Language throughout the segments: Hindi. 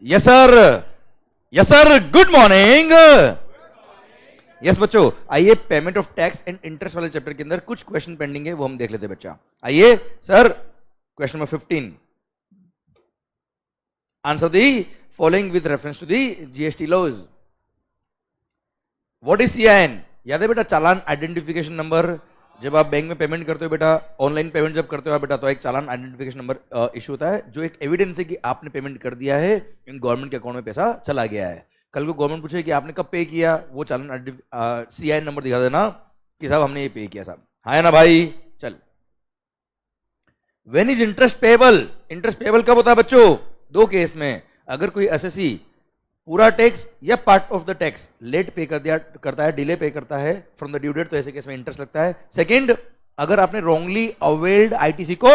Yes sir, yes sir, good morning. Yes बच्चों, आइए payment of tax and interest वाले चैप्टर के अंदर कुछ क्वेश्चन पेंडिंग है, वो हम देख लेते हैं बच्चा। आइए sir, question number 15, answer the following with reference to the GST laws. What is CIN? याद है बेटा, चालान आइडेंटिफिकेशन नंबर। जब आप बैंक में पेमेंट करते हो बेटा, ऑनलाइन पेमेंट जब करते हो बेटा, तो एक चालान आइडेंटिफिकेशन नंबर इशू होता है, जो एक एविडेंस है कि आपने पेमेंट कर दिया है, इन गवर्नमेंट के अकाउंट में पैसा चला गया है। कल को गवर्नमेंट पूछे कि आपने कब पे किया, वो चालान सीआईएन नंबर दिखा देना कि साहब हमने ये पे किया साहब। हाँ ना भाई, चल। When is interest payable? Interest payable कब होता है बच्चों? दो केस में, अगर कोई एसएससी पूरा टैक्स या part of the tax late pay कर दिया करता है, डिले पे करता है फ्रॉम द ड्यू डेट, तो ऐसे केस में इंटरेस्ट लगता है। सेकंड, अगर आपने रॉन्गली अवेल्ड आईटीसी को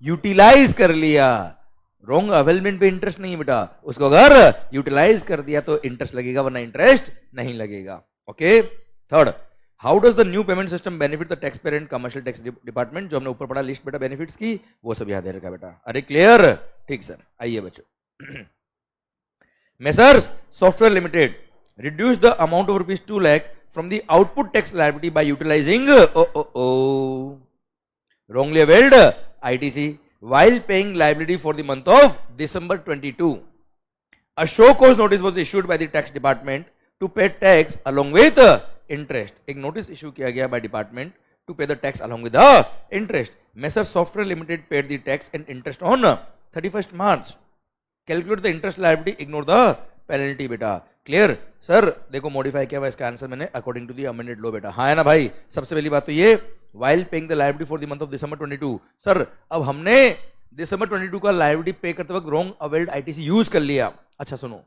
यूटिलाइज कर लिया, रॉन्ग अवेलमेंट पे इंटरेस्ट नहीं है बेटा, उसको अगर यूटिलाइज कर दिया तो इंटरेस्ट लगेगा, वरना इंटरेस्ट नहीं लगेगा। Okay. Third, how does the new payment system benefit the tax payer and commercial tax department? जो हमने ऊपर पढ़ा लिस्ट बेटा बेनिफिट्स की, वो सब यहां दे रखा बेटा। अरे क्लियर? ठीक सर। आइए बच्चों, Messrs Software Limited reduced the amount of rupees 2 lakh from the output tax liability by utilizing wrongly availed ITC while paying liability for the month of December 22. A show cause notice was issued by the tax department to pay tax along with interest. एक notice issue किया गया by department to pay the tax along with the interest. Messrs Software Limited paid the tax and interest on 31st March. Calculate the interest liability, ignore the penalty बेटा। Clear sir? देखो मॉडिफाई किया हुआ इसका आंसर मैंने according to the amended law बेटा। हाँ है ना भाई? सबसे पहली बात तो ये, while paying the liability for the month of December 22। Sir अब हमने दिसंबर 22 का लायबिलिटी पे करते वक्त रॉन्ग अवेल्ड आईटीसी यूज कर लिया। अच्छा सुनो,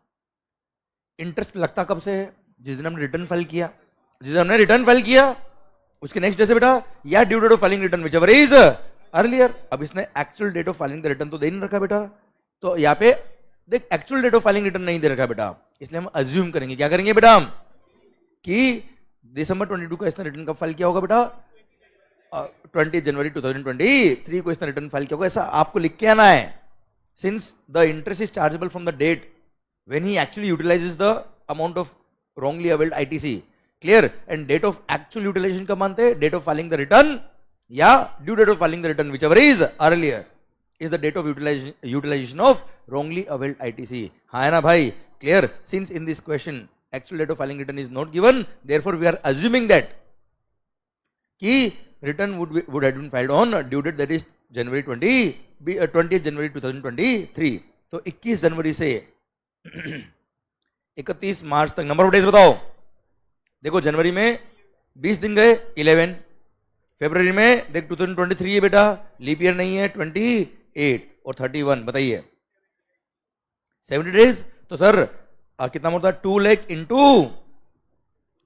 इंटरेस्ट लगता कब से है? जिस दिन हमने रिटर्न फाइल किया। जिस दिन हमने रिटर्न फाइल किया उसके नेक्स्ट डे से बेटा, या due date of filing return whichever is earlier. अब इसने actual date of filing the return तो दे नहीं रखा बेटा, तो यहाँ पे देख actual date of filing return नहीं दे रखा बेटा, इसलिए हम अज्यूम करेंगे, क्या करेंगे बेटा, कि दिसंबर 22 का इसने रिटर्न कब फाइल किया होगा बेटा? 20 जनवरी 2023 को इसने रिटर्न फाइल किया होगा। ऐसा आपको लिख के आना है। Since the interest is chargeable from the date when he actually utilises the amount of wrongly availed ITC. Clear? And date of actual utilisation कब मानते हैं? Date of filing the return या due date of filing the return whichever is earlier is the date of utilization of wrongly availed ITC. हाँ है ना भाई? Clear? Since in this question actual date of filing return is not given, therefore we are assuming that कि return would have been filed on due date that is January 20th January 2023. तो 21 जनवरी से 31 मार्च तक नंबर ऑफ डेज बताओ। देखो जनवरी में 20 दिन गए 11, फरवरी में देख 2023 है बेटा, लीप ईयर नहीं है, 28 और 31, बताइए 70 डेज। तो सर कितना होता है? 2 lakh into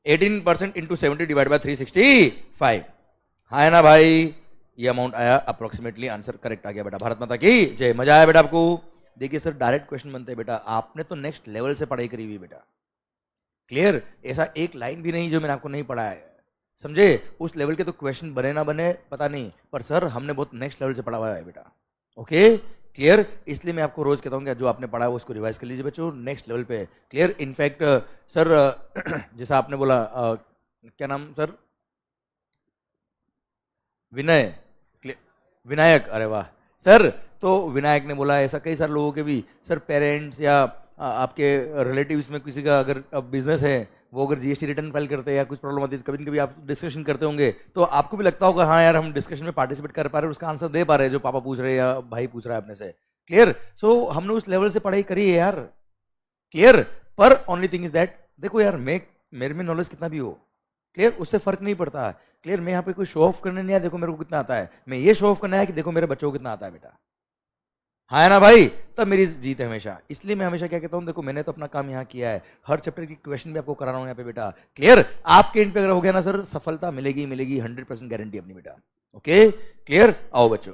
18% into 70 divide by 365। हाँ है ना भाई? ये अमाउंट आया अप्रोक्सीमेटली, आंसर करेक्ट आ गया बेटा। भारत माता की जय। मजा आया बेटा आपको? देखिए सर डायरेक्ट क्वेश्चन बनते हैं बेटा, आपने तो नेक्स्ट लेवल से पढ़ाई करी हुई बेटा। क्लियर? ऐसा एक लाइन भी नहीं जो मैंने आपको नहीं पढ़ा है, समझे? उस लेवल के तो क्वेश्चन बने ना बने पता नहीं, पर सर हमने बहुत नेक्स्ट लेवल से पढ़ा हुआ है बेटा। Okay clear? इसलिए मैं आपको रोज कहता हूँ कि जो आपने पढ़ा है उसको रिवाइज कर लीजिए बच्चों, नेक्स्ट लेवल पे। क्लियर? इनफैक्ट सर जैसा आपने बोला क्या नाम सर? विनय, विनायक, अरे वाह सर। तो विनायक ने बोला, ऐसा कई सारे लोगों के भी सर, पेरेंट्स या आपके रिलेटिव्स में किसी का अगर बिजनेस है, वो अगर जीएसटी रिटर्न फाइल करते हैं या कुछ प्रॉब्लम आती है, कभी कभी आप डिस्कशन करते होंगे, तो आपको भी लगता होगा हाँ यार हम डिस्कशन में पार्टिसिपेट कर पा रहे हैं, उसका आंसर दे पा रहे हैं जो पापा पूछ रहे हैं या भाई पूछ रहा है अपने से। क्लियर? सो हमने उस लेवल से पढ़ाई करी है यार। क्लियर? पर ओनली थिंग इज दैट, देखो यार मेरे में नॉलेज कितना भी हो, क्लियर, उससे फर्क नहीं पड़ता। क्लियर? मैं यहाँ पे कोई शो ऑफ करने नहीं आया देखो मेरे को कितना आता है, मैं ये शो ऑफ करना है कि देखो मेरे बच्चों को कितना आता है बेटा। हाँ है ना भाई? तब मेरी जीत है हमेशा। इसलिए मैं हमेशा क्या कहता हूँ, देखो मैंने तो अपना काम यहाँ किया है, हर चैप्टर की क्वेश्चन भी आपको करा रहा हूँ यहाँ पे बेटा। क्लियर? आपके एंड पे अगर हो गया ना सर, सफलता मिलेगी मिलेगी, 100% गारंटी अपनी बेटा। Okay clear? आओ बच्चों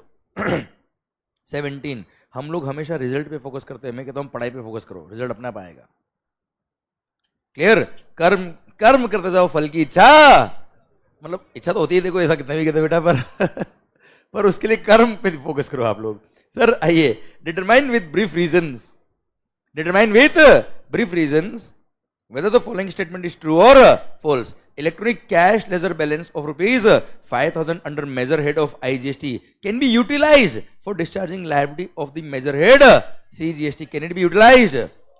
17, हम लोग हमेशा रिजल्ट पे फोकस करते हैं, मैं कहता हूँ पढ़ाई पे फोकस करो, रिजल्ट अपना पाएगा। क्लियर? कर्म कर्म करते जाओ, फल की इच्छा, मतलब इच्छा तो होती है देखो, ऐसा कितना भी कहते बेटा, पर उसके लिए कर्म पे फोकस करो आप लोग। सर आइए, determine with brief reasons Determine with brief reasons whether the following statement is true or false. Electronic cash ledger balance of rupees 5,000 under measure head of IGST can be utilized for discharging liability of the measure head CGST. Can it be utilized?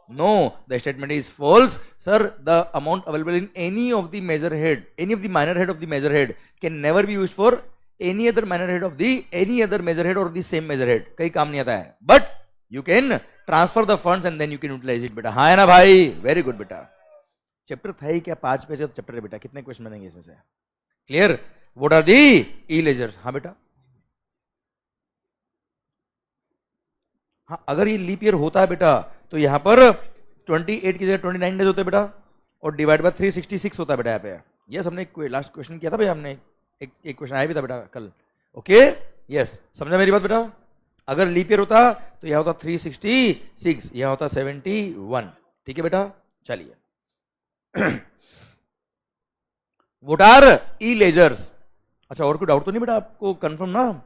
No, the statement is false. Sir, the amount available in any of the measure head, any of the minor head of the measure head can never be used for any other minor head of the any other measure head or the same measure head. कहीं काम नहीं आता है. But you can transfer the funds and then you can utilize it. बेटा हाँ है ना भाई? Very good बेटा. चैप्टर था ही क्या 5 पेज का चैप्टर है बेटा. कितने क्वेश्चन बनेंगे इसमें से? Clear? What are the e-ledgers? हाँ बेटा. हाँ अगर ये लीप ईयर होता है बेटा तो यहाँ पर 28 की जगह 29 डेज होते बेटा और डिवाइड बाय 366 होता है बेटा यहाँ पे. यस हमने लास्ट क्वेश्चन किया था भैया. हमने एक क्वेश्चन आया भी था बेटा कल. ओके यस समझा मेरी बात बेटा. अगर लीप ईयर होता तो यह होता 366, यह होता 71. ठीक है बेटा. चलिए व्हाट आर ई लेजर्स. अच्छा और कोई डाउट तो नहीं बेटा आपको? कंफर्म ना?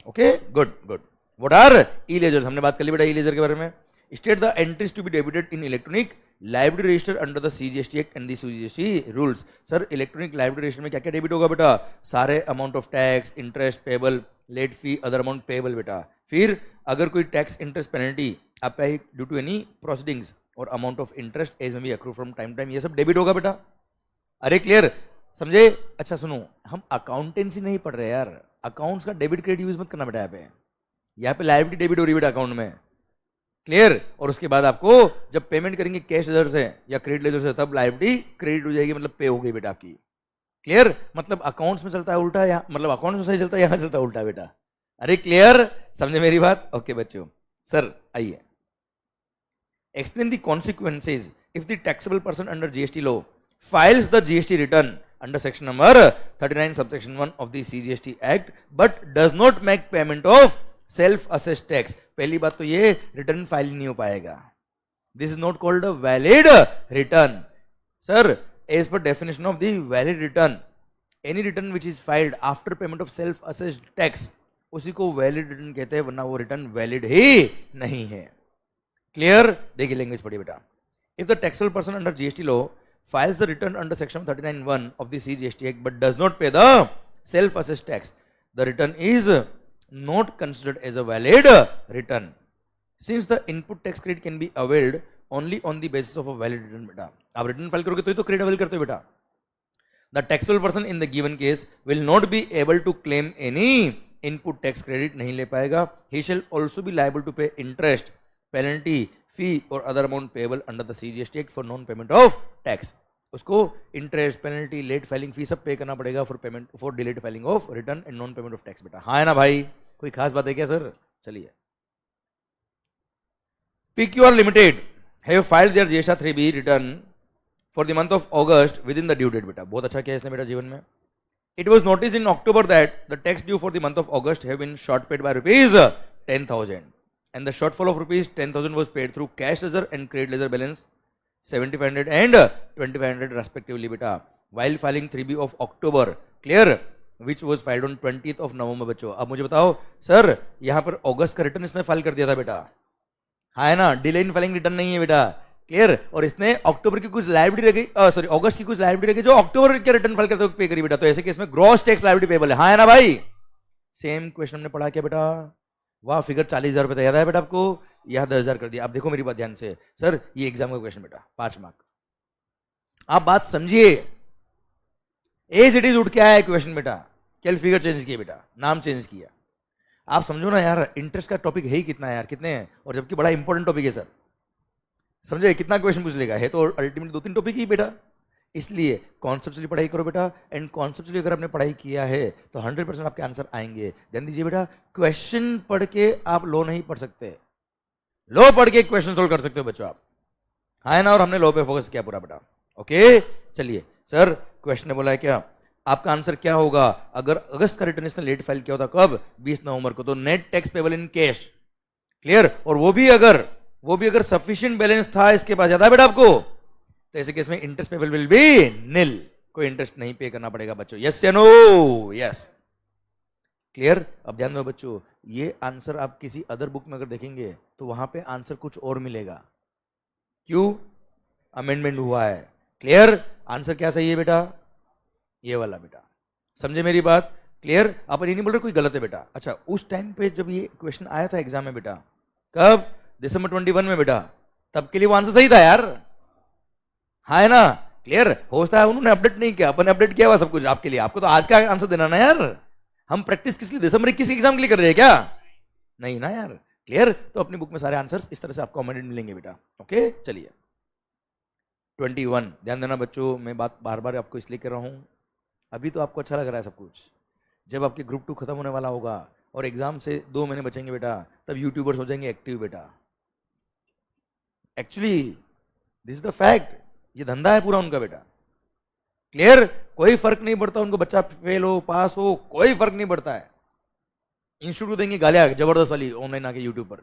Okay good good. What are e ledgers हमने बात कर ली बेटा ई लेजर के बारे में. State the entries to be debited in electronic liability register under the CGST Act and the CGST rules. Sir electronic liability register में क्या क्या डेबिट होगा बेटा? सारे amount of tax, interest payable, late fee, other amount payable बेटा. फिर अगर कोई टैक्स इंटरेस्ट पेनल्टी आप pay due to any proceedings और अमाउंट ऑफ इंटरेस्ट एज में भी अक्रू फ्रॉम टाइम टाइम, ये सब डेबिट होगा बेटा. अरे क्लियर समझे? अच्छा सुनो, हम अकाउंटेंसी नहीं पढ़ रहे यार. अकाउंट्स का डेबिट क्रेडिट यूज मत करना बेटा. यहाँ पे लाइबिलिटी डेबिट हो रही बेटा अकाउंट में. क्लियर? और उसके बाद आपको जब पेमेंट करेंगे कैश लेजर से या क्रेडिट लेजर से तब लाइबिलिटी क्रेडिट हो जाएगी, मतलब पे हो गई बेटा आपकी. क्लियर? मतलब अकाउंट्स में चलता है उल्टा, या मतलब अकाउंट्स में सही चलता है, यहां चलता है उल्टा बेटा. अरे क्लियर? समझे मेरी बात? ओके बच्चों. सर आइए explain the consequences if the taxable person under GST law files the GST return under section number 39 subsection 1 of the CGST act but does not make payment of self assessed tax. पहली बात तो ये रिटर्न फाइल नहीं हो पाएगा. This is not called a valid return. Sir as per definition of the valid return any return which is filed after payment of self assessed tax उसी को वैलिड रिटर्न कहते हैं, वरना वो रिटर्न वैलिड ही नहीं है. क्लियर? देखिए लैंग्वेज पढ़िए बेटा. If the taxable person under GST law files the return under section 39(1) of the CGST Act but does not pay the self-assessed tax, the return is not considered as a valid return, since the input tax credit can be availed only on the basis of a valid return. बेटा आप रिटर्न फाइल करोगे तो क्रेडिट अवेल करते हो बेटा. The taxable person in the given case will not be able to claim any input tax credit, नहीं ले पाएगा. He shall also be liable to pay interest, penalty, fee or other amount payable under the CGST Act for non-payment of tax. उसको इंटरेस्ट, पेनल्टी, लेट फाइलिंग फी सब पे करना पड़ेगा for payment for delayed filing of return and non payment of tax बेटा. हाँ है ना भाई? कोई खास बात है क्या सर? चलिए PQR Limited have filed their GST 3B return for the month of August within the due date बेटा. बहुत अच्छा किया इसने बेटा जीवन में. It was noticed in October that the tax due for the month of August have been short paid by rupees 10,000 and the shortfall of rupees 10,000 was paid through cash ledger and credit ledger balance 7,500 and 2,500 respectively बेटा while filing 3B of October. Clear? Which was filed on 20th of November बच्चों. अब मुझे बताओ सर यहाँ पर अगस्त का रिटर्न इसने फाइल कर दिया था बेटा. हाँ है ना? डिले इन फाइलिंग रिटर्न नहीं है बेटा. क्लियर? और इसने अक्टूबर की कुछ लायबिलिटी रह गई, सॉरी अगस्त की कुछ लायबिलिटी रह गई जो अक्टूबर के रिटर्न फाइल करते वक्त पे करी बेटा. तो ऐसे केस में ग्रॉस टैक्स लायबिलिटी पेबल है. हाँ है ना भाई? सेम क्वेश्चन हमने पढ़ा क्या बेटा? वाह फिगर 40,000 रुपए याद है बेटा आपको? यह 10,000 कर दिया. आप देखो मेरी बात ध्यान से. सर ये एग्जाम का क्वेश्चन बेटा 5 मार्क. आप बात समझिए. एज इट इज उठ के आया है क्वेश्चन बेटा. केवल फिगर चेंज किया बेटा, नाम चेंज किया. आप समझो ना यार, इंटरेस्ट का टॉपिक है ही कितना है यार, कितने हैं, और जबकि बड़ा इंपॉर्टेंट टॉपिक है सर. समझे? कितना क्वेश्चन पूछ लेगा? है तो अल्टीमेटली 2-3 टॉपिक ही बेटा. इसलिए कॉन्सेप्चुअली पढ़ाई करो बेटा. एंड कॉन्सेप्चुअली अगर आपने पढ़ाई किया है तो 100% आपके आंसर आएंगे. ध्यान दीजिए बेटा, क्वेश्चन पढ़ के आप लॉ नहीं पढ़ सकते. लॉ पढ़ के क्वेश्चन सोल्व कर सकते हो बच्चों आप. हाँ ना? और हमने लॉ पे फोकस किया पूरा बेटा. ओके चलिए सर क्वेश्चन ने बोला है क्या आपका आंसर क्या होगा अगर अगस्त का रिटर्न इसने लेट फाइल किया होता कब? 20 नवंबर को. तो net tax payable in cash. Clear? और वो भी अगर सफिशिएंट बैलेंस था इसके पास, ज्यादा बेटा आपको, तो ऐसे केस में इंटरेस्ट पेबल विल बी निल. कोई इंटरेस्ट नहीं पे करना पड़ेगा बच्चों. यस या नो? यस. क्लियर? अब ध्यान दो बच्चों, ये आंसर आप किसी अदर बुक में अगर देखेंगे तो वहां पे आंसर कुछ और मिलेगा. क्यों? अमेंडमेंट हुआ है। क्लियर? आंसर क्या सही है बेटा? ये वाला बेटा। समझे मेरी बात? क्लियर? आप ये नहीं बोल रहे कोई गलत है बेटा। अच्छा, उस टाइम पे जब ये क्वेश्चन आया था एग्जाम में बेटा, कब? दिसंबर 21 में बेटा, तब के लिए वो आंसर सही था यार, हाँ है ना? क्लियर? हो सकता है उन्होंने अपडेट नहीं किया, अपन अपडेट किया हुआ सब कुछ आपके लिए। आपको तो आज का आंसर देना ना यार। हम प्रैक्टिस किस लिए दिसंबर 21 एग्जाम के लिए कर रहे हैं क्या? नहीं ना यार। क्लियर? तो अपनी बुक में सारे आंसर्स इस तरह से आपको अमेंडेड मिलेंगे बेटा। ओके, चलिए 21 ध्यान देना बच्चों, मैं बात बार बार आपको इसलिए कर रहा हूं, अभी तो आपको अच्छा लग रहा है सब कुछ, जब आपके ग्रुप 2 खत्म होने वाला होगा और एग्जाम से 2 महीने बचेंगे बेटा, तब यूट्यूबर्स हो जाएंगे एक्टिव बेटा। Actually this is the fact, ये धंधा है पूरा उनका बेटा। क्लियर? कोई फर्क नहीं पड़ता उनको, बच्चा फेल हो पास हो, कोई फर्क नहीं पड़ता है। इंस्टीट्यूट देंगे गालियां जबरदस्त वाली ऑनलाइन आके यूट्यूब पर।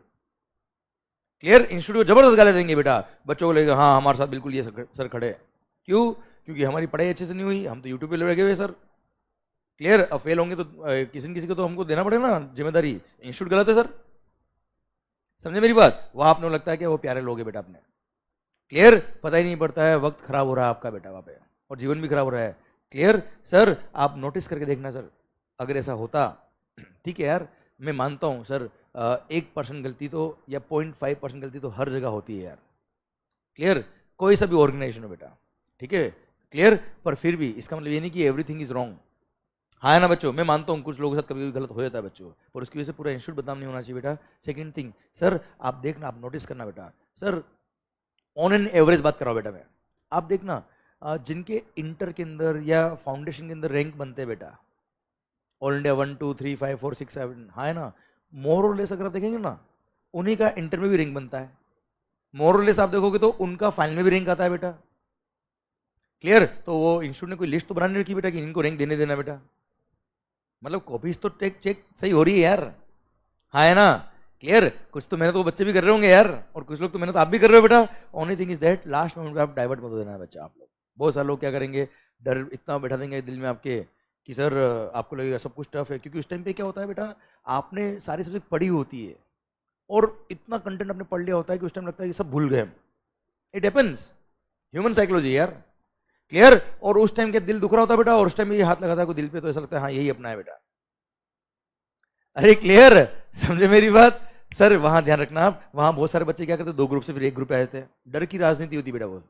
क्लियर? इंस्टीट्यूट जबरदस्त गालियां देंगे बेटा, बच्चों को लगेगा हाँ हमारे साथ बिल्कुल ये सर खड़े। क्यों? क्योंकि हमारी पढ़ाई अच्छे से नहीं हुई, हम तो यूट्यूब पे लगे हुए सर। क्लियर? अब फेल होंगे तो किसी न किसी को तो हमको देना पड़ेगा ना जिम्मेदारी। इंस्टीट्यूट गलत है सर, समझे मेरी बात? वहां आपने लगता है कि वो प्यारे लोग हैं बेटा अपने। क्लियर? पता ही नहीं पड़ता है, वक्त खराब हो रहा है आपका बेटा वहां पे, और जीवन भी खराब हो रहा है। क्लियर? सर आप नोटिस करके देखना सर, अगर ऐसा होता, ठीक है यार मैं मानता हूं सर 1% गलती तो या 0.5% गलती तो हर जगह होती है यार। क्लियर? कोई सा भी ऑर्गेनाइजेशन हो बेटा, ठीक है? क्लियर? पर फिर भी इसका मतलब ये नहीं कि एवरीथिंग इज रॉन्ग, हाँ है ना बच्चों? मैं मानता हूँ कुछ लोगों के साथ कभी कभी गलत हो जाता है बच्चों, पर उसकी वजह से पूरा इंस्टीट्यूट बदनाम नहीं होना चाहिए बेटा। सेकंड थिंग सर, आप देखना, आप नोटिस करना बेटा सर, ऑन एन एवरेज बात कर रहा हूँ बेटा मैं, आप देखना जिनके इंटर के अंदर या फाउंडेशन के अंदर रैंक बनते हैं बेटा, ऑल इंडिया 1 2 3 5 4 6 7, हाँ है ना? मोर और लेस अगर आप देखेंगे ना, उन्हीं का इंटर में भी रैंक बनता है। मोर और लेस आप देखोगे तो उनका फाइनल में भी रैंक आता है बेटा। क्लियर? तो वो इंस्टीट्यूट ने कोई लिस्ट तो बना नहीं रखी बेटा कि इनको रैंक देने देना बेटा, मतलब कॉपीज तो चेक सही हो रही है यार, हाँ है ना? क्लियर? कुछ तो मेहनत वो बच्चे भी कर रहे होंगे यार, और कुछ लोग तो मेहनत आप भी कर रहे हो बेटा। Only thing is that last moment आप डाइवर्ट मत देना है बच्चा। आप लोग बहुत सारे लोग क्या करेंगे, डर इतना बैठा देंगे दिल में आपके कि सर आपको लगेगा सब कुछ टफ है, क्योंकि उस टाइम पे क्या होता है बेटा, आपने सारी सब्जेक्ट पढ़ी होती है और इतना कंटेंट आपने पढ़ लिया होता है कि उस टाइम लगता है कि सब भूल गए हम। इट हैपेंस, ह्यूमन साइकोलॉजी यार। क्लियर? और उस टाइम क्या दिल दुख रहा होता है बेटा, और उस टाइम ये हाथ लगाता है कोई दिल पे तो ऐसा लगता है हाँ यही अपना है बेटा। अरे क्लियर? समझे मेरी बात? सर वहां ध्यान रखना आप, वहां बहुत सारे बच्चे क्या करते, 2 ग्रुप से फिर 1 ग्रुप पे आए थे, डर की राजनीति होती बेटा वो।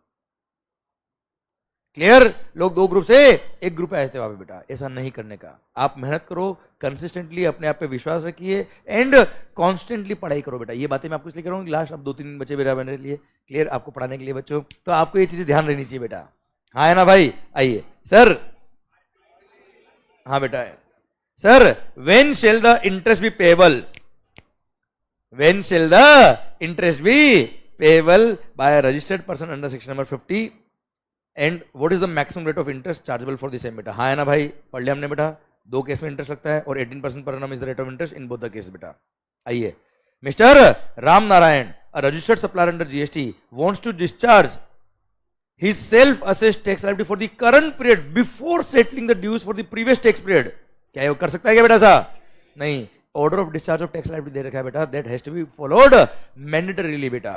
क्लियर? लोग 2 ग्रुप से 1 ग्रुप पे आए थे वहां पे बेटा, ऐसा नहीं करने का। आप मेहनत करो, कंसिस्टेंटली अपने आप पे विश्वास रखिए एंड कॉन्स्टेंटली पढ़ाई करो बेटा। ये बातें मैं आपको इसलिए कर रहा हूँ, लास्ट अब 2-3 बच्चे बेटा मेरे लिए, क्लियर, आपको पढ़ाने के लिए बच्चों, तो आपको ये चीजें ध्यान रहनी चाहिए बेटा, हाँ है ना भाई? आइए सर, हाँ बेटा sir, when shall the interest be payable? When shall the interest be payable by a registered person under section number 50? And what is the maximum rate of interest chargeable for the same बेटा? हाँ है ना भाई? पढ़ लिया हमने बेटा, 2 केस में इंटरेस्ट लगता है और 18% पर annum is the rate of interest in both the cases बेटा। आइए, mister Ram Narayan, a registered supplier under GST wants to discharge his self-assessed tax liability for the current period before settling the dues for the previous tax period. क्या ये कर सकता है क्या बेटा सा? नहीं, order of discharge of tax liability दे रखा है बेटा, that has to be followed mandatorily बेटा।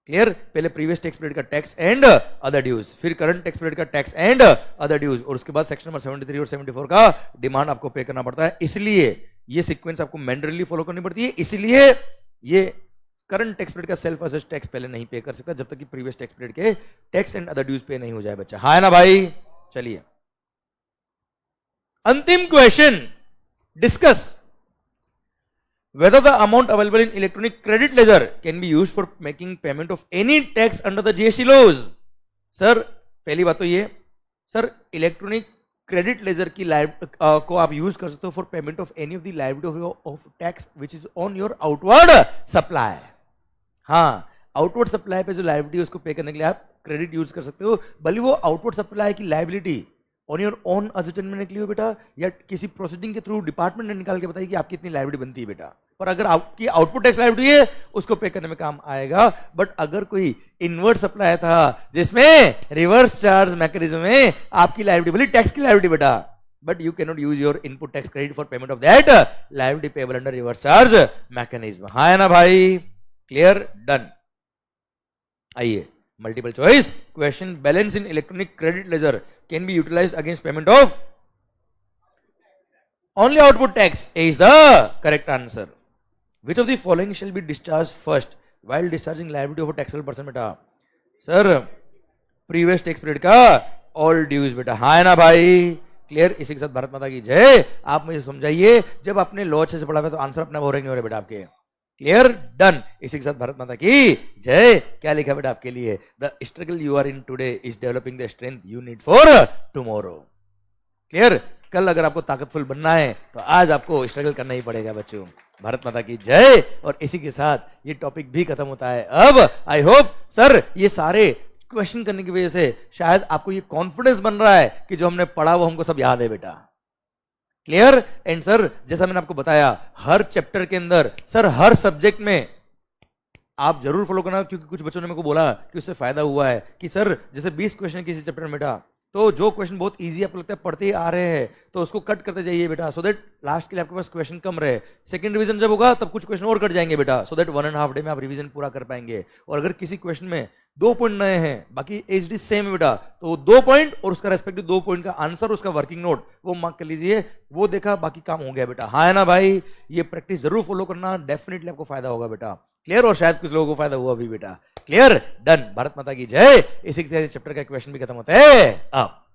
क्लियर? पहले प्रीवियस टैक्स पीरियड का टैक्स एंड अदर ड्यूज, फिर करंट टैक्स पीरियड का टैक्स एंड अदर ड्यूज, और उसके बाद सेक्शन नंबर 73 और 74 का डिमांड आपको पे करना पड़ता है। इसलिए ये सीक्वेंस आपको मैंडेटरीली फॉलो करनी पड़ती है। इसलिए ये करंट टैक्स पीरियड का सेल्फ असेस्ड टैक्स पहले नहीं पे कर सकता जब तक कि प्रीवियस टैक्स पीरियड के टैक्स एंड अदर ड्यूज पे नहीं हो जाए बच्चा, हाँ है ना भाई? चलिए अंतिम question, discuss whether the amount available in electronic credit ledger can be used for making payment of any tax under the GST laws. Sir पहली बात तो ये, सर इलेक्ट्रॉनिक क्रेडिट लेजर की को आप यूज कर सकते हो for payment of any of the liability of tax which is on your outward supply. हाँ, आउटवर्ड सप्लाई पे जो लायबिलिटी उसको पे करने के लिए आप क्रेडिट यूज कर सकते हो, भले वो आउटवर्ड सप्लाई की liability on your own asset में निकली हो बेटा, या किसी प्रोसीडिंग के थ्रू डिपार्टमेंट ने निकाल के बताइए कि आपकी इतनी लायबिलिटी बनती है बेटा, पर अगर आपकी आउटपुट टैक्स लायबिलिटी है उसको पे करने में काम आएगा। बट अगर कोई इनवर्ट सप्लाई था जिसमें रिवर्स चार्ज मैकेनिज्म में आपकी लायबिलिटी बोली टैक्स की लायबिलिटी बेटा, but you can not use your input tax credit for payment of that liability payable under reverse charge mechanism, हाँ है ना भाई? क्लियर? डन। आइए Multiple choice question, balance in electronic credit ledger can be utilized against payment of only output tax. A is the correct answer. Which of the following shall be discharged first while discharging liability of a taxable person? बेटा सर प्रीवियस टैक्स पीरियड का ऑल ड्यूज बेटा, हाँ है ना भाई, क्लियर। इसी के साथ भारत माता की जय। आप मुझे समझाइए, जब आपने लॉ अच्छे से पढ़ा हुआ तो आंसर अपना हो रहे नहीं हो रहे बेटा आपके, क्लियर, डन। इसी के साथ भारत माता की जय। क्या लिखा बेटा आपके लिए? The struggle you are in today is developing the strength you need for tomorrow. Clear. कल अगर आपको ताकतफुल बनना है तो आज आपको स्ट्रगल करना ही पड़ेगा बच्चों। भारत माता की जय। और इसी के साथ ये टॉपिक भी खत्म होता है। अब आई होप सर ये सारे क्वेश्चन करने की वजह से शायद आपको ये कॉन्फिडेंस बन रहा है कि जो हमने पढ़ा वो हमको सब याद है बेटा, क्लियर। एंड सर जैसा मैंने आपको बताया, हर चैप्टर के अंदर सर हर सब्जेक्ट में आप जरूर फॉलो करना, क्योंकि कुछ बच्चों ने मेरे को बोला कि उससे फायदा हुआ है कि सर जैसे 20 क्वेश्चन किसी चैप्टर में बेटा, तो जो क्वेश्चन बहुत इजी आपको लगता है पढ़ते ही आ रहे हैं तो उसको कट करते जाइए बेटा, सो दैट लास्ट के लिए आपके पास क्वेश्चन कम रहे। सेकंड रिवीजन जब होगा तब कुछ क्वेश्चन और कट जाएंगे बेटा, सो दैट 1.5 डे में आप रिवीजन पूरा कर पाएंगे। और अगर किसी क्वेश्चन में 2 पॉइंट नए हैं बाकी एचडी सेम है बेटा, तो वो 2 पॉइंट और उसका रेस्पेक्टिव 2 पॉइंट का आंसर, उसका वर्किंग नोट वो मार्क कर लीजिए, वो देखा बाकी काम हो गया बेटा, हाँ है ना भाई। ये प्रैक्टिस जरूर फॉलो करना, डेफिनेटली आपको फायदा होगा बेटा, क्लियर। और शायद कुछ लोगों को फायदा हुआ भी बेटा, क्लियर, डन। भारत माता की जय। इसी के चैप्टर का क्वेश्चन भी खत्म होता है अब।